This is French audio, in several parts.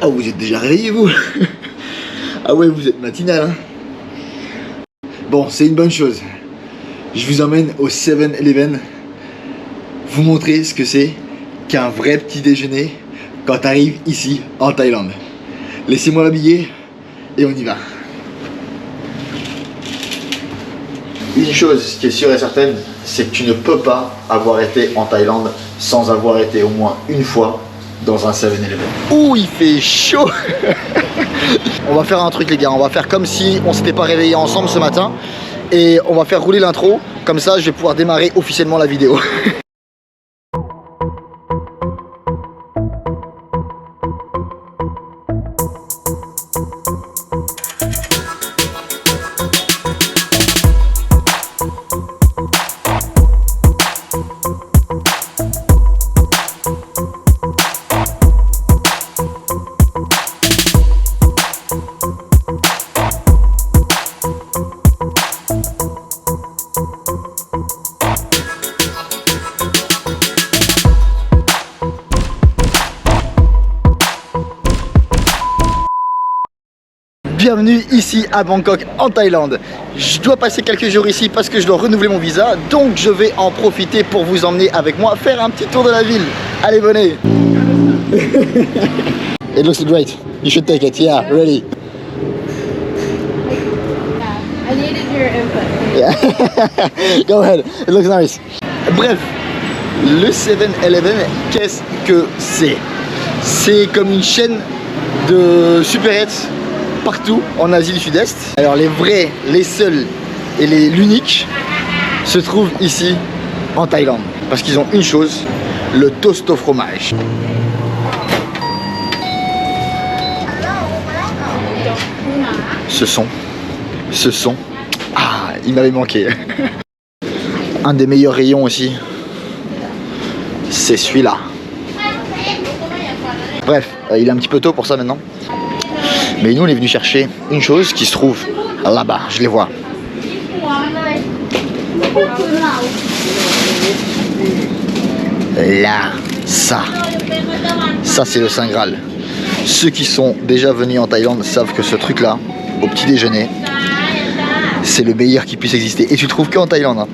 Oh, vous êtes déjà réveillé, vous? Ah ouais, vous êtes matinal, hein? Bon, c'est une bonne chose. Je vous emmène au 7-Eleven vous montrer ce que c'est qu'un vrai petit déjeuner quand tu arrives ici en Thaïlande. Laissez-moi m'habiller et on y va. Une chose qui est sûre et certaine, c'est que tu ne peux pas avoir été en Thaïlande sans avoir été au moins une fois dans un 7-Eleven. Ouh, il fait chaud. On va faire un truc, les gars, on va faire comme si on s'était pas réveillés ensemble ce matin et on va faire rouler l'intro, comme ça je vais pouvoir démarrer officiellement la vidéo. Bienvenue ici à Bangkok en Thaïlande. Je dois passer quelques jours ici parce que je dois renouveler mon visa, donc je vais en profiter pour vous emmener avec moi faire un petit tour de la ville. Allez, venez. It looks great. You should take it. Yeah, ready. I needed your input. Yeah. Go ahead. It looks nice. Bref, le 7-Eleven, qu'est-ce que c'est? C'est comme une chaîne de supérettes partout en Asie du Sud-Est. Alors les vrais, les seuls et l'unique se trouvent ici en Thaïlande. Parce qu'ils ont une chose, le toast au fromage. Ce son, ah, il m'avait manqué. Un des meilleurs rayons aussi, c'est celui-là. Bref, il est un petit peu tôt pour ça maintenant. Mais nous on est venu chercher une chose qui se trouve là-bas, je les vois. Là, ça c'est le Saint Graal. Ceux qui sont déjà venus en Thaïlande savent que ce truc là, au petit déjeuner, c'est le meilleur qui puisse exister. Et tu le trouves qu'en Thaïlande, hein.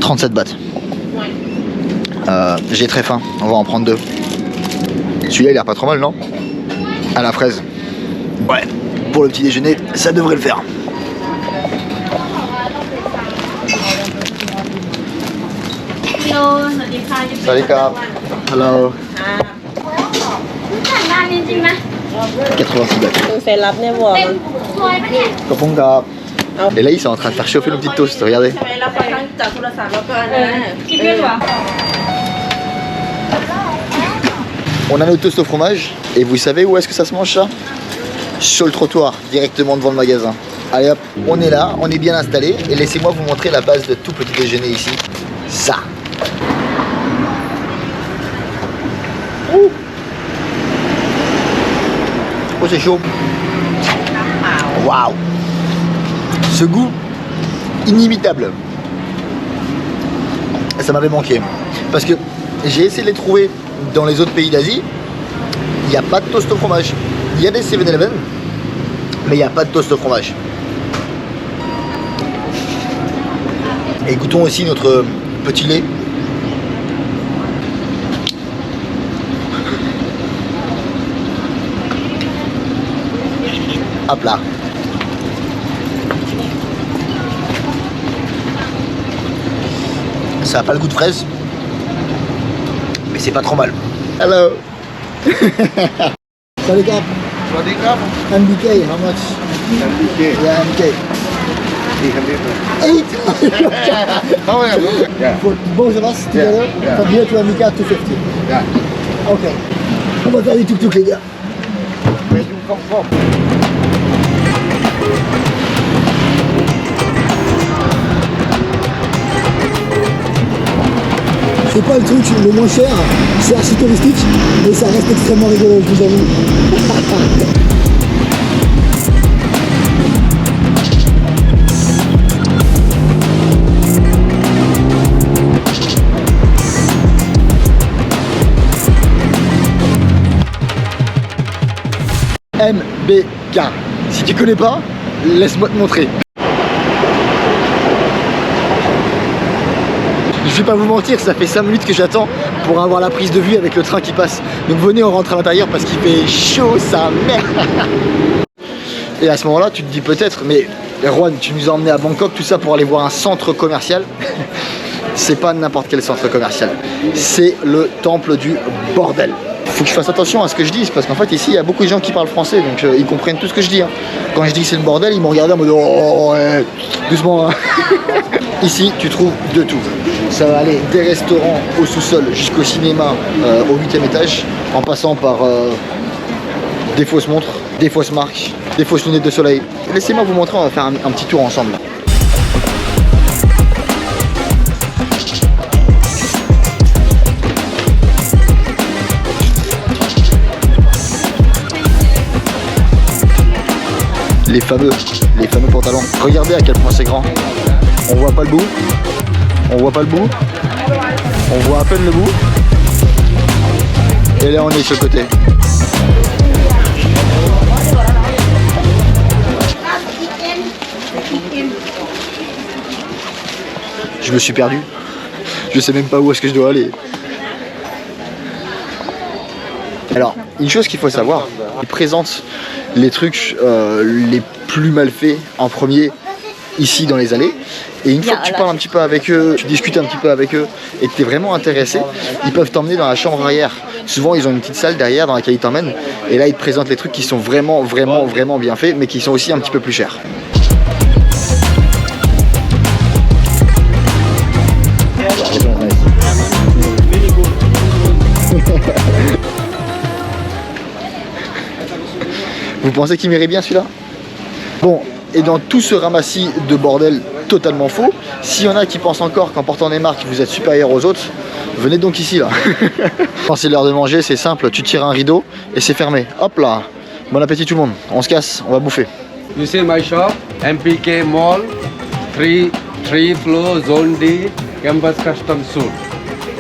37 bahts. J'ai très faim, on va en prendre deux. Celui-là il a l'air pas trop mal, non? À la fraise. Ouais, pour le petit déjeuner, ça devrait le faire. Salut Cap. Hello. 86 bahts. Kopong Cap. Et là ils sont en train de faire chauffer nos petites toasts, regardez. On a nos toasts au fromage et vous savez où est-ce que ça se mange ça? Sur le trottoir, directement devant le magasin. Allez hop, on est là, on est bien installé et laissez-moi vous montrer la base de tout petit déjeuner ici. Ça. Ouh. Oh c'est chaud. Waouh. Ce goût inimitable. Ça m'avait manqué parce que j'ai essayé de les trouver dans les autres pays d'Asie. Il n'y a pas de toast au fromage. Il y a des 7-Eleven, mais il n'y a pas de toast au fromage. Et goûtons aussi notre petit lait. Hop là. Ça n'a pas le goût de fraise, mais c'est pas trop mal. Hello. Salut Cap. Sawadee krap. MBK, how much? MBK. Yeah, MBK. 800. 8. Oh yeah. Yeah. For both of us together, yeah. from here to MBK 250. Yeah. Okay. On va faire des tuk-tuk les gars. Where you come from? C'est pas le truc le moins cher, c'est archi touristique, mais ça reste extrêmement rigolo, je vous avoue. OMBK. Si tu connais pas, laisse-moi te montrer. Je vais pas vous mentir, ça fait 5 minutes que j'attends pour avoir la prise de vue avec le train qui passe. Donc venez, on rentre à l'intérieur parce qu'il fait chaud sa mère. Et à ce moment-là, tu te dis peut-être, mais Erwan, tu nous as emmenés à Bangkok, tout ça pour aller voir un centre commercial. C'est pas n'importe quel centre commercial. C'est le temple du bordel. Faut que je fasse attention à ce que je dis, parce qu'en fait ici il y a beaucoup de gens qui parlent français, donc ils comprennent tout ce que je dis. Hein. Quand je dis c'est le bordel, ils m'ont regardé en mode oh ouais, doucement. Hein. Ici tu trouves de tout. Ça va aller des restaurants au sous-sol jusqu'au cinéma au 8e étage, en passant par des fausses montres, des fausses marques, des fausses lunettes de soleil. Laissez-moi vous montrer, on va faire un petit tour ensemble. Les fameux pantalons. Regardez à quel point c'est grand. On voit pas le bout. On voit pas le bout. On voit à peine le bout. Et là on est sur le côté. Je me suis perdu. Je sais même pas où est-ce que je dois aller. Alors, une chose qu'il faut savoir, ils présentent les trucs les plus mal faits en premier ici dans les allées, et une fois que tu parles un petit peu avec eux, tu discutes un petit peu avec eux et que tu es vraiment intéressé, ils peuvent t'emmener dans la chambre arrière. Souvent ils ont une petite salle derrière dans laquelle ils t'emmènent, et là ils te présentent les trucs qui sont vraiment bien faits, mais qui sont aussi un petit peu plus chers. Vous pensez qu'il m'irait bien celui-là? Bon, et dans tout ce ramassis de bordel totalement faux, s'il y en a qui pensent encore qu'en portant des marques vous êtes supérieur aux autres, venez donc ici là. Quand c'est l'heure de manger, c'est simple, tu tires un rideau et c'est fermé. Hop là, bon appétit tout le monde, on se casse, on va bouffer. You see my shop, MPK Mall, 3 floor, Zone D, campus custom suit,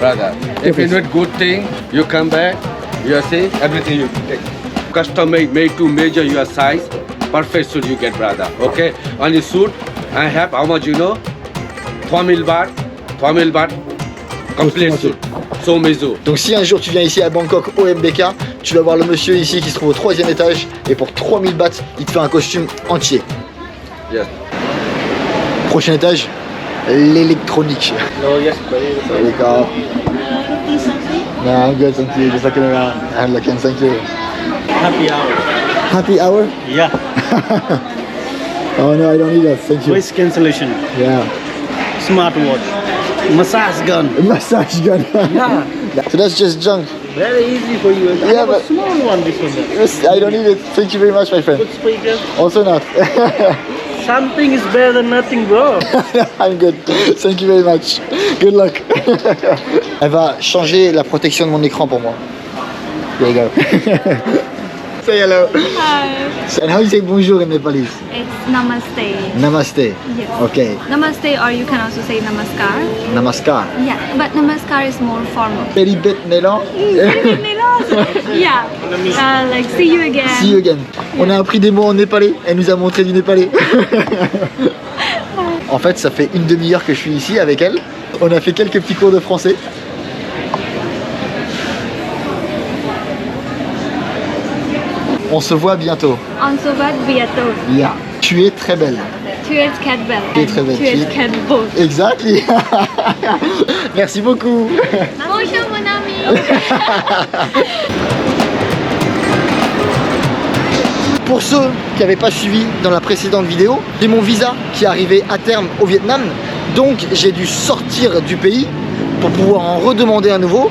brother. If you need good thing, you come back, you see everything you take. Custom made to measure your size, perfect suit you get, brother. Okay, on the suit, I have how much you know? 3000 baht, complete suit. So mezo. Donc si un jour tu viens ici à Bangkok au MBK, tu vas voir le monsieur ici qui se trouve au 3e étage, et pour 3000 bahts, il te fait un costume entier. Yes. Prochain étage, l'électronique. Oh yes, Wake up. No, I'm good, thank you. Just looking around. I'm looking, thank you. Happy hour. Happy hour? Yeah. Oh no, I don't need that, thank you. Voice cancellation. Yeah. Smartwatch. Massage gun. A massage gun. Yeah. So that's just junk. Very easy for you. I Yeah, have but- a small one this one. Yes, I don't need it. Thank you very much, my friend. Good speaker. Also not. Something is better than nothing, bro. I'm good. Thank you very much. Good luck. Elle va changer la protection de mon écran pour moi. There you go. Say hello. Hi, And how you say bonjour in Nepalese? it's Namaste. Namaste. Yes. Okay. Namaste, or you can also say Namaskar. Namaskar. Yeah, but Namaskar is more formal. Peribet Nelan. Yeah, like see you again. See you again. On a appris des mots en népalais. Elle nous a montré du népalais. En fait, ça fait une demi-heure que je suis ici avec elle. On a fait quelques petits cours de français. On se voit bientôt. On se voit bientôt. Yeah. Tu es très belle. Tu es très belle. Tu es très belle. Tu es très beau. Exactly. Merci beaucoup. Bonjour mon ami. Pour ceux qui n'avaient pas suivi dans la précédente vidéo, j'ai mon visa qui est arrivé à terme au Vietnam. Donc j'ai dû sortir du pays pour pouvoir en redemander un nouveau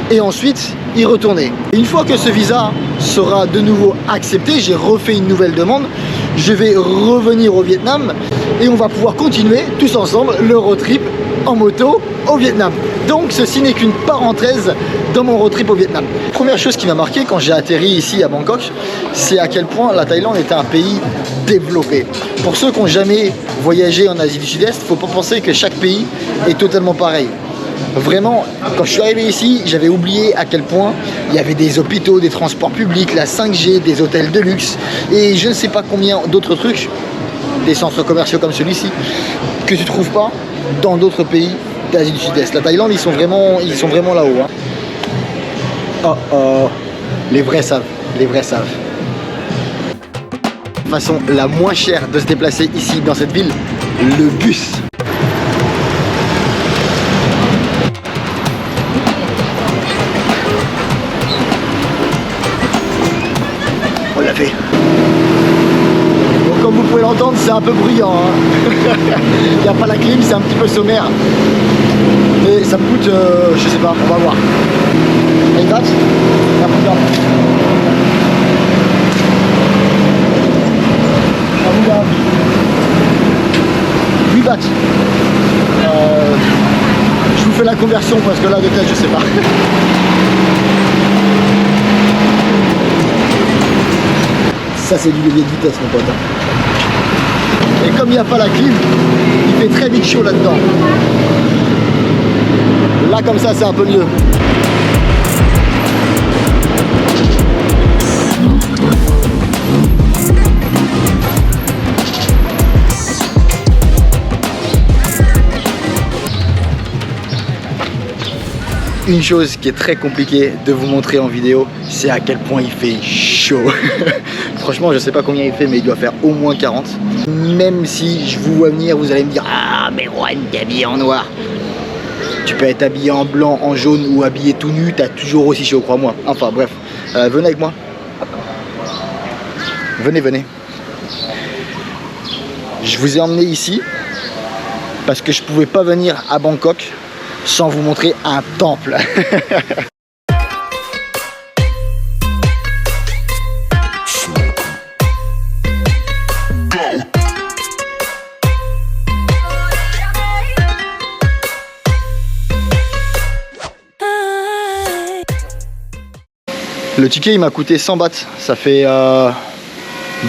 et ensuite y retourner. Et une fois que ce visa sera de nouveau accepté, j'ai refait une nouvelle demande, je vais revenir au Vietnam et on va pouvoir continuer tous ensemble le road trip en moto au Vietnam. Donc ceci n'est qu'une parenthèse dans mon road trip au Vietnam. Première chose qui m'a marqué quand j'ai atterri ici à Bangkok, c'est à quel point la Thaïlande est un pays développé. Pour ceux qui n'ont jamais voyagé en Asie du Sud-Est, il ne faut pas penser que chaque pays est totalement pareil. Vraiment, quand je suis arrivé ici, j'avais oublié à quel point il y avait des hôpitaux, des transports publics, la 5G, des hôtels de luxe et je ne sais pas combien d'autres trucs, des centres commerciaux comme celui-ci, que tu trouves pas dans d'autres pays d'Asie du Sud-Est. La Thaïlande, ils sont vraiment là-haut. Hein. Oh oh, les vrais savent, les vrais savent. De façon la moins chère de se déplacer ici dans cette ville, le bus. On l'a fait. Bon, comme vous pouvez l'entendre, c'est un peu bruyant. Hein. Il n'y a pas la clim, c'est un petit peu sommaire. Mais ça me coûte, je sais pas, on va voir. Une date ? Un 8 bahts. Je vous fais la conversion parce que là de tête je sais pas. Ça c'est du levier de vitesse mon pote. Et comme il n'y a pas la clim, il fait très vite chaud là-dedans. Là comme ça c'est un peu mieux. Une chose qui est très compliquée de vous montrer en vidéo, c'est à quel point il fait chaud. Franchement, je sais pas combien il fait, mais il doit faire au moins 40. Même si je vous vois venir, vous allez me dire « Ah, mais Juan, t'es habillé en noir ». Tu peux être habillé en blanc, en jaune ou habillé tout nu, t'as toujours aussi chaud, crois-moi. Enfin bref, venez avec moi. Venez, venez. Je vous ai emmené ici parce que je pouvais pas venir à Bangkok sans vous montrer un temple. Le ticket il m'a coûté 100 bahts, ça fait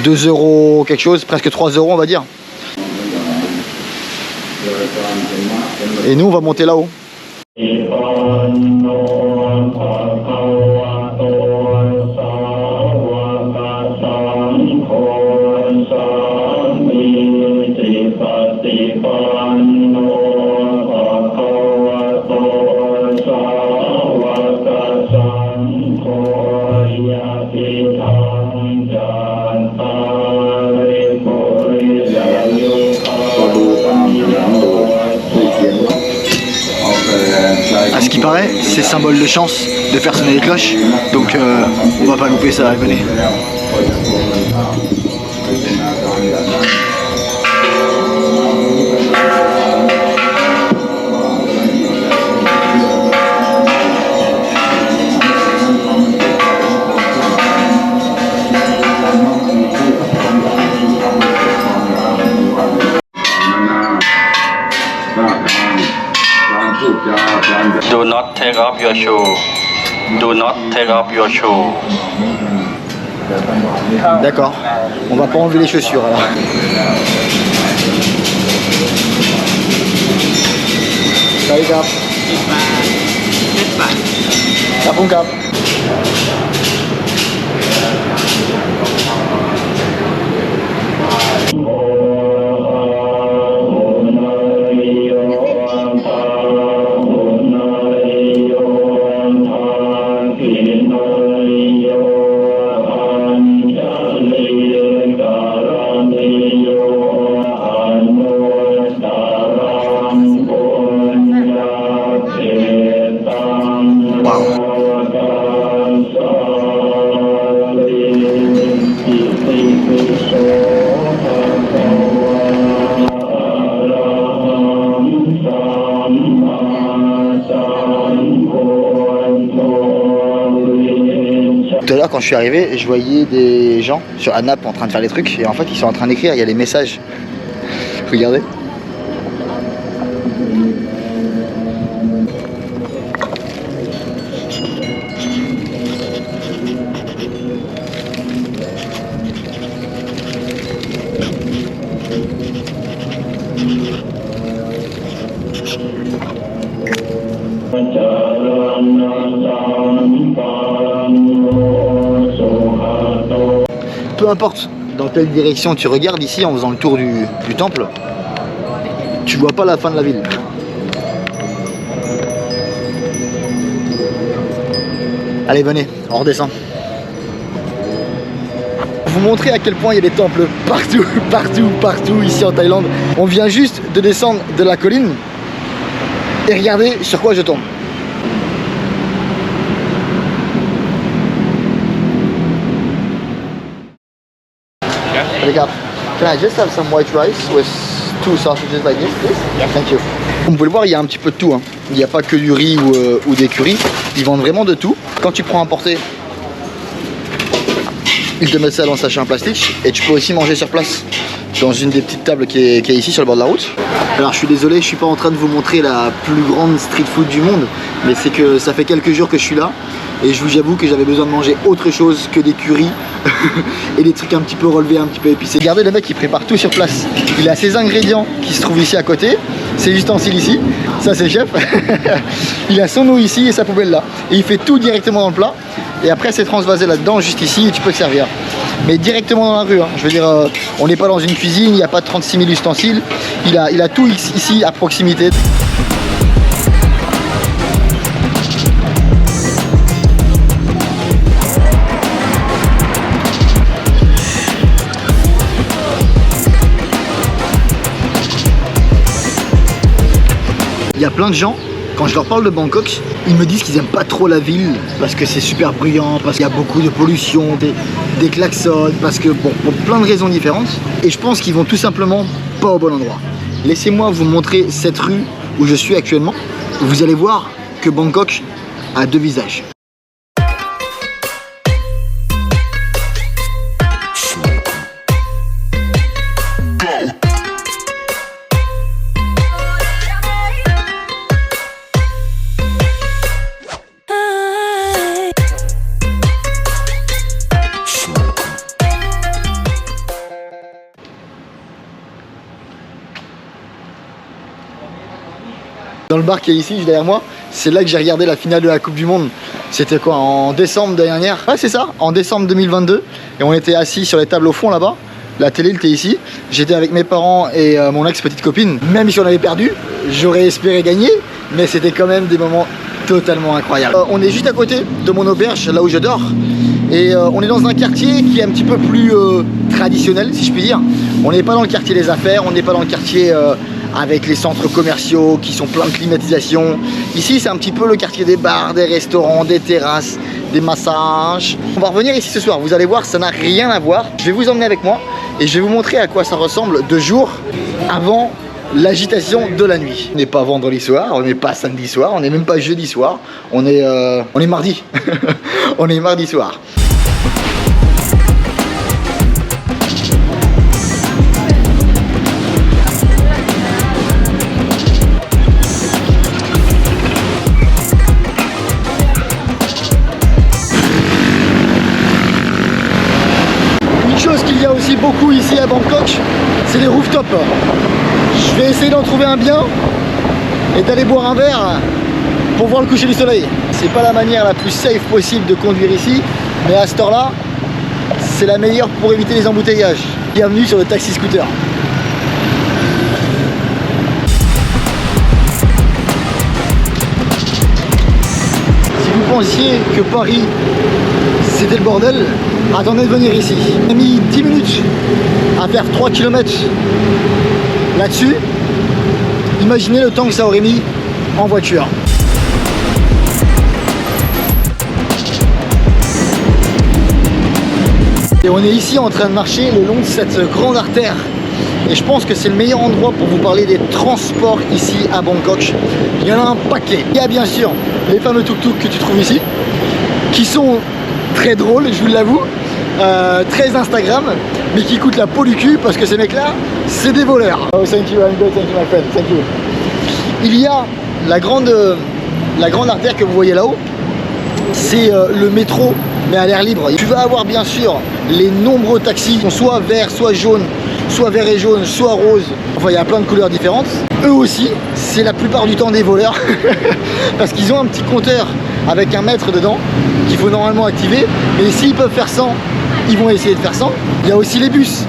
2 € quelque chose, presque 3 € on va dire. Et nous on va monter là-haut. À ce qui paraît, c'est symbole de chance de faire sonner les cloches, donc on va pas louper ça, venez. Do not take off your shoe. Do not take off your shoe. D'accord, on va pas enlever les chaussures alors. Salut Cap. Capon Cap. Tout à l'heure quand je suis arrivé, je voyais des gens sur Anap en train de faire des trucs et en fait ils sont en train d'écrire, il y a les messages. Regardez. peu importe dans quelle direction tu regardes ici en faisant le tour du temple, tu vois pas la fin de la ville. Allez, venez, on redescend. Vous montrer à quel point il y a des temples partout, partout ici en Thaïlande. On vient juste de descendre de la colline et regardez sur quoi je tombe. Can I just have some white rice with 2 sausages like this, please? Yeah. Thank you. Comme vous pouvez le voir, il y a un petit peu de tout. Hein. Il n'y a pas que du riz ou des currys. Ils vendent vraiment de tout. Quand tu prends un porté, ils te mettent ça dans un sachet en plastique et tu peux aussi manger sur place dans une des petites tables qui est ici sur le bord de la route. Alors je suis désolé, je suis pas en train de vous montrer la plus grande street food du monde, mais c'est que ça fait quelques jours que je suis là et je vous avoue que j'avais besoin de manger autre chose que des currys et des trucs un petit peu relevés, un petit peu épicés. Regardez, le mec il prépare tout sur place. Il a ses ingrédients qui se trouvent ici à côté, ses ustensiles ici, ça c'est le chef. Il a son eau ici et sa poubelle là. Et il fait tout directement dans le plat. Et après c'est transvasé là-dedans, juste ici, et tu peux te servir. Mais directement dans la rue, hein. Je veux dire, on n'est pas dans une cuisine, il n'y a pas 36 000 ustensiles. Il a tout ici à proximité. Il y a plein de gens, quand je leur parle de Bangkok, ils me disent qu'ils n'aiment pas trop la ville parce que c'est super bruyant, parce qu'il y a beaucoup de pollution, des klaxons, parce que bon, pour plein de raisons différentes. Et je pense qu'ils vont tout simplement pas au bon endroit. Laissez-moi vous montrer cette rue où je suis actuellement. Vous allez voir que Bangkok a 2 visages. Dans le bar qui est ici, juste derrière moi, c'est là que j'ai regardé la finale de la Coupe du Monde. C'était quoi, en décembre dernière? Ouais, c'est ça, en décembre 2022. Et on était assis sur les tables au fond là-bas. La télé, elle était ici. J'étais avec mes parents et mon ex-petite copine. Même si on avait perdu, j'aurais espéré gagner. Mais c'était quand même des moments totalement incroyables. On est juste à côté de mon auberge, là où je dors. Et on est dans un quartier qui est un petit peu plus traditionnel, si je puis dire. On n'est pas dans le quartier des affaires, on n'est pas dans le quartier avec les centres commerciaux qui sont pleins de climatisation. Ici, c'est un petit peu le quartier des bars, des restaurants, des terrasses, des massages. On va revenir ici ce soir, vous allez voir, ça n'a rien à voir. Je vais vous emmener avec moi et je vais vous montrer à quoi ça ressemble 2 jours avant l'agitation de la nuit. On n'est pas vendredi soir, on n'est pas samedi soir, on n'est même pas jeudi soir, on est mardi. On est mardi soir. Il y a aussi beaucoup ici à Bangkok, c'est les rooftops. Je vais essayer d'en trouver un bien et d'aller boire un verre pour voir le coucher du soleil. C'est pas la manière la plus safe possible de conduire ici, mais à cette heure-là, c'est la meilleure pour éviter les embouteillages. Bienvenue sur le taxi scooter. Si vous pensiez que Paris c'était le bordel, attendez de venir ici. J'ai mis 10 minutes à faire 3 km là-dessus. Imaginez le temps que ça aurait mis en voiture. Et on est ici en train de marcher le long de cette grande artère. Et je pense que c'est le meilleur endroit pour vous parler des transports ici à Bangkok. Il y en a un paquet. Il y a bien sûr les fameux tuk-tuk que tu trouves ici, qui sont très drôles, je vous l'avoue, très Instagram, mais qui coûtent la peau du cul parce que ces mecs-là, c'est des voleurs. Oh, thank you, I'm good, thank you, my friend, thank you. Il y a la grande artère que vous voyez là-haut, c'est le métro, mais à l'air libre. Tu vas avoir bien sûr les nombreux taxis, soit verts, soit jaunes, soit vert et jaune, soit rose. Enfin, il y a plein de couleurs différentes. Eux aussi, c'est la plupart du temps des voleurs parce qu'ils ont un petit compteur avec un mètre dedans qu'il faut normalement activer. Mais s'ils peuvent faire 100, ils vont essayer de faire 100. Il y a aussi les bus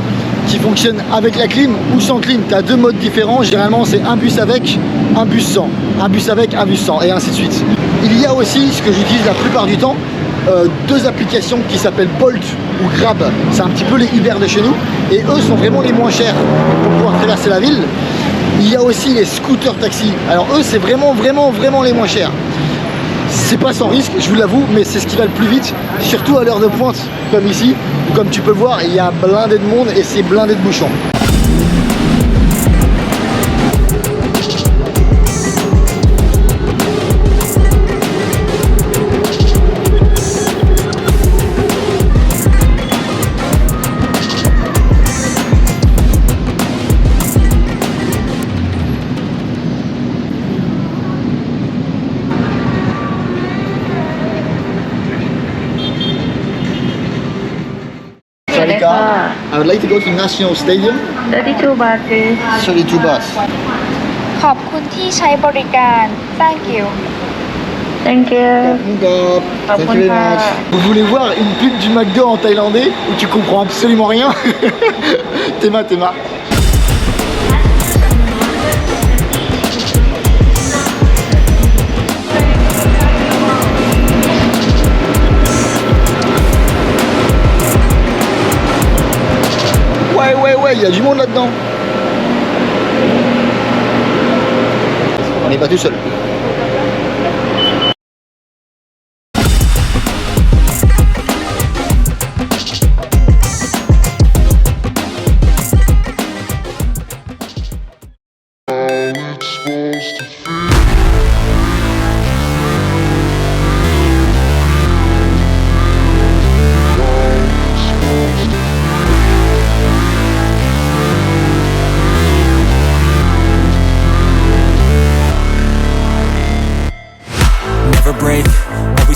qui fonctionnent avec la clim ou sans clim. Tu as deux modes différents. Généralement, c'est un bus avec, un bus sans. Un bus avec, un bus sans, et ainsi de suite. Il y a aussi, ce que j'utilise la plupart du temps, deux applications qui s'appellent Bolt ou Grab. C'est un petit peu les Uber de chez nous. Et eux sont vraiment les moins chers pour pouvoir traverser la ville. Il y a aussi les scooters taxi. Alors eux, c'est vraiment les moins chers. C'est pas sans risque, je vous l'avoue, mais c'est ce qui va le plus vite, surtout à l'heure de pointe, comme ici, où comme tu peux le voir, il y a blindé de monde et c'est blindé de bouchons. I would like to go to National Stadium. 32 baht please 32 baht. ขอบคุณที่ใช้บริการ Thank you Thank you Thank you very much. Vous voulez voir une pub du McDo en thaïlandais où tu comprends absolument rien? Tema. Ouais, il y a du monde là-dedans. On n'est pas tout seul.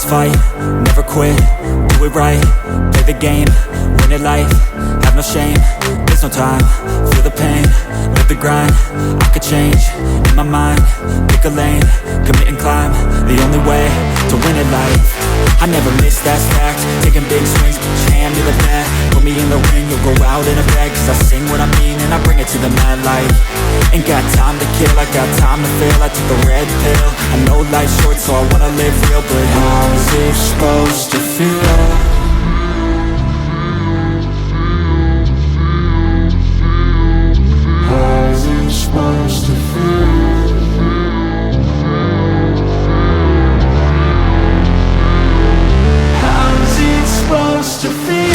Fight, never quit, do it right, play the game, win it life, have no shame, there's no time, feel the pain, live the grind, I could change, in my mind, pick a lane, commit and climb, the only way to win it life, I never miss, that's fact, taking big swings, put your hand to the bat, put me in the ring, you'll go out in a bag, cause I sing what I mean and I bring it to the mad light, ain't got time to kill, I got time to feel, I took the red pill, I know life's short so I wanna live real, but how's it supposed to feel? How's it supposed to feel? How's it supposed to feel?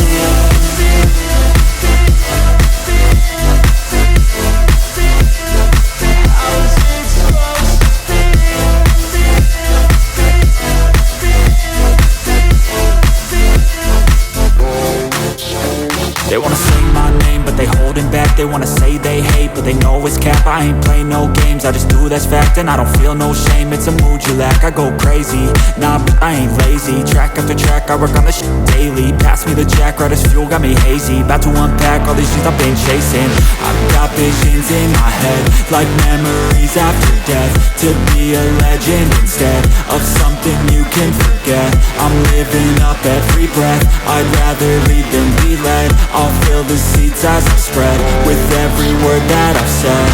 They wanna say my name, but they holding back. They wanna say they hate, but they know it's cap. I ain't play no games, I just do that's fact. And I don't feel no shame, it's a mood you lack. I go crazy, nah, but I ain't lazy. Track after track, I work on this shit daily. Pass me the jack, right as fuel, got me hazy. About to unpack all these shit I've been chasing. I've got visions in my head, like memories after death. To be a legend instead of something you can forget. I'm living up every breath, I'd rather lead than be led. I'll fill the seats as I spread with every word that I've said.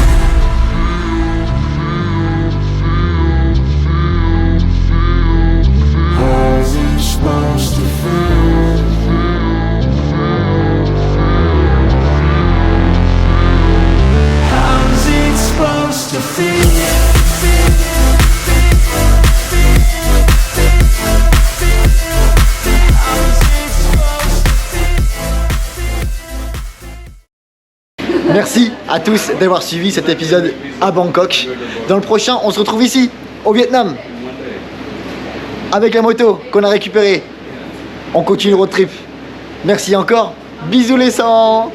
How's it supposed to feel? How's it supposed to feel? Merci à tous d'avoir suivi cet épisode à Bangkok. Dans le prochain, on se retrouve ici, au Vietnam, avec la moto qu'on a récupérée. On continue le road trip. Merci encore. Bisous les sangs.